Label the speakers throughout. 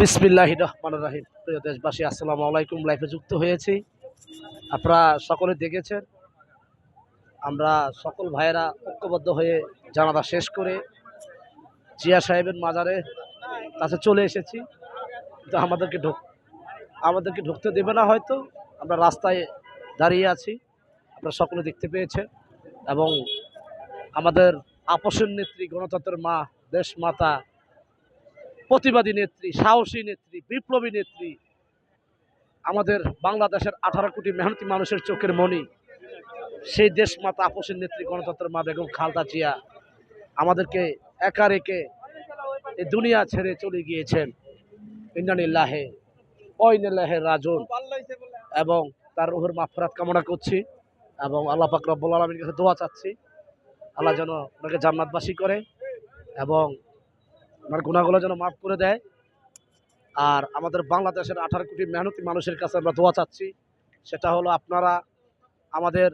Speaker 1: বিসমিল্লাহির রহমানির রহিম। প্রিয় দেশবাসী, আসসালামু আলাইকুম। লাইফে যুক্ত হয়েছি। আপনারা সকলে দেখেছেন, আমরা সকল ভাইয়েরা ঐক্যবদ্ধ হয়ে জানাজা শেষ করে জিয়া সাহেবের মাজারে কাছে চলে এসেছি। কিন্তু আমাদেরকে ঢুকতে দেবে না হয়তো। আমরা রাস্তায় দাঁড়িয়ে আছি, আপনারা সকলে দেখতে পেয়েছেন। এবং আমাদের আপসের নেত্রী, গণতন্ত্রের মা, দেশ মাতা, প্রতিবাদী নেত্রী, সাহসী নেত্রী, বিপ্লবী নেত্রী, আমাদের বাংলাদেশের 18 কোটি মেহনতি মানুষের চোখের মণি, সেই দেশ মাতা, আপসের নেত্রী, গণতন্ত্রের মা বেগম খালেদা জিয়া আমাদেরকে একা রেখে এই দুনিয়া ছেড়ে চলে গিয়েছেন। ইন্না লিল্লাহি ওয়া ইন্না ইলাইহি রাজিউন। এবং তার রূহের মাগফিরাত কামনা করছি এবং আল্লাহ পাক রব্বুল আলামিনের কাছে দোয়া চাচ্ছি, আল্লাহ যেন ওনাকে জান্নাতবাসী করে এবং ওনার গুনাহগুলো যেন মাফ করে দেয়। আর আমাদের বাংলাদেশের 18 কোটি মেহনতি মানুষের কাছে আমরা দোয়া চাচ্ছি, সেটা হলো আপনারা আমাদের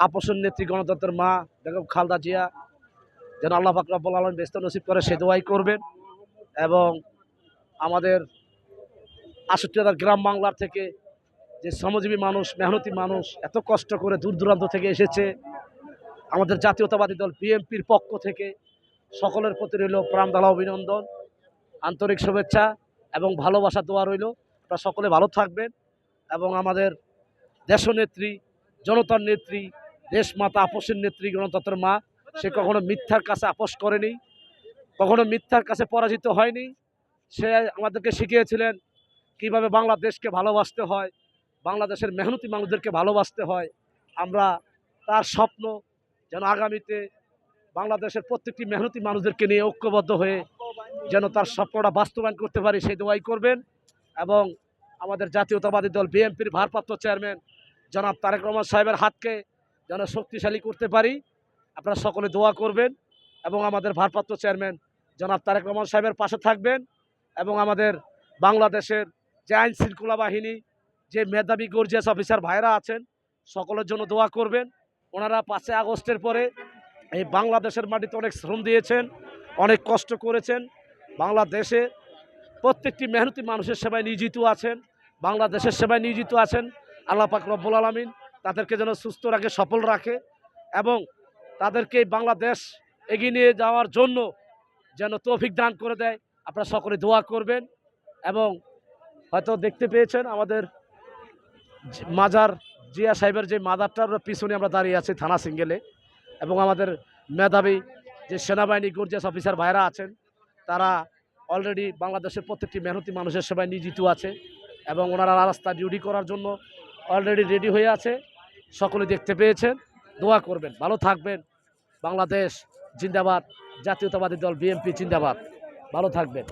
Speaker 1: আপসের নেত্রী, গণতন্ত্রের মা বেগম খালেদা জিয়া যেন আল্লাহ পাক রব্বুল আলামিন বেহেশত নসিব করে, সে দোয়াই করবেন। এবং আমাদের ৬৮,০০০ গ্রাম বাংলার থেকে যে শ্রমজীবী মানুষ, মেহনতি মানুষ এত কষ্ট করে দূর দূরান্ত থেকে এসেছে, আমাদের জাতীয়তাবাদী দল বিএনপির পক্ষ থেকে সকলের প্রতি রইল প্রাণঢালা অভিনন্দন, আন্তরিক শুভেচ্ছা এবং ভালোবাসা দোয়া রইল। আপনারা সকলে ভালো থাকবেন। এবং আমাদের দেশনেত্রী, জনতার নেত্রী, দেশমাতা, আপসের নেত্রী, গণতন্ত্রের মা, সে কখনো মিথ্যার কাছে আপোষ করেনি, কখনো মিথ্যার কাছে পরাজিত হয়নি। সে আমাদেরকে শিখিয়েছিলেন কিভাবে বাংলাদেশকে ভালোবাসতে হয়, বাংলাদেশের মেহনতি মানুষদেরকে ভালোবাসতে হয়। আমরা তার স্বপ্ন যেন আগামীতে বাংলাদেশের প্রত্যেকটি মেহনতি মানুষদেরকে নিয়ে ঐক্যবদ্ধ হয়ে যেন তার স্বপ্নটা বাস্তবায়ন করতে পারি, সেই দোয়াই করবেন। এবং আমাদের জাতীয়তাবাদী দল বিএনপির ভারপ্রাপ্ত চেয়ারম্যান জনাব তারেক রহমান সাহেবের হাতকে যেন শক্তিশালী করতে পারি, আপনারা সকলে দোয়া করবেন। এবং আমাদের ভারপ্রাপ্ত চেয়ারম্যান জনাব তারেক রহমান সাহেবের পাশে থাকবেন। এবং আমাদের বাংলাদেশের যে আইন শৃঙ্খলা বাহিনী, যে মেধাবী গর্জিয়াস অফিসার ভাইরা আছেন, সকলের জন্য দোয়া করবেন। ওনারা 5 আগস্টের পরে এই বাংলাদেশের মাটিতে অনেক শ্রম দিয়েছেন, অনেক কষ্ট করেছেন। বাংলাদেশে প্রত্যেকটি মেহনতি মানুষের সেবায় নিয়োজিত আছেন, বাংলাদেশের সেবায় নিয়োজিত আছেন। আল্লাহ পাক রব্বুল আলামিন তাদেরকে যেন সুস্থ রাখে, সফল রাখে এবং তাদেরকে বাংলাদেশ এগিয়ে নিয়ে যাওয়ার জন্য যেন তৌফিক দান করে দেয়। আপনারা সকলে দোয়া করবেন। এবং হয়তো দেখতে পেয়েছেন আমাদের মাজার, জিয়া সাহেবের যে মাজারটার পিছনে আমরা দাঁড়িয়ে আছি থানা সিঙ্গেলে। এবং আমাদের মেধাবী যে সেনাবাহিনী গর্জিয়াস অফিসার ভাইরা আছেন, তারা অলরেডি বাংলাদেশের প্রত্যেকটি মেহনতি মানুষের সেবায় নিয়োজিত আছে এবং ওনারা রাস্তা ডিউটি করার জন্য অলরেডি রেডি হয়ে আছে। সকলে দেখতে পেয়েছেন, দোয়া করবেন, ভালো থাকবেন। বাংলাদেশ জিন্দাবাদ, জাতীয়তাবাদী দল বিএনপি জিন্দাবাদ, ভালো থাকবেন।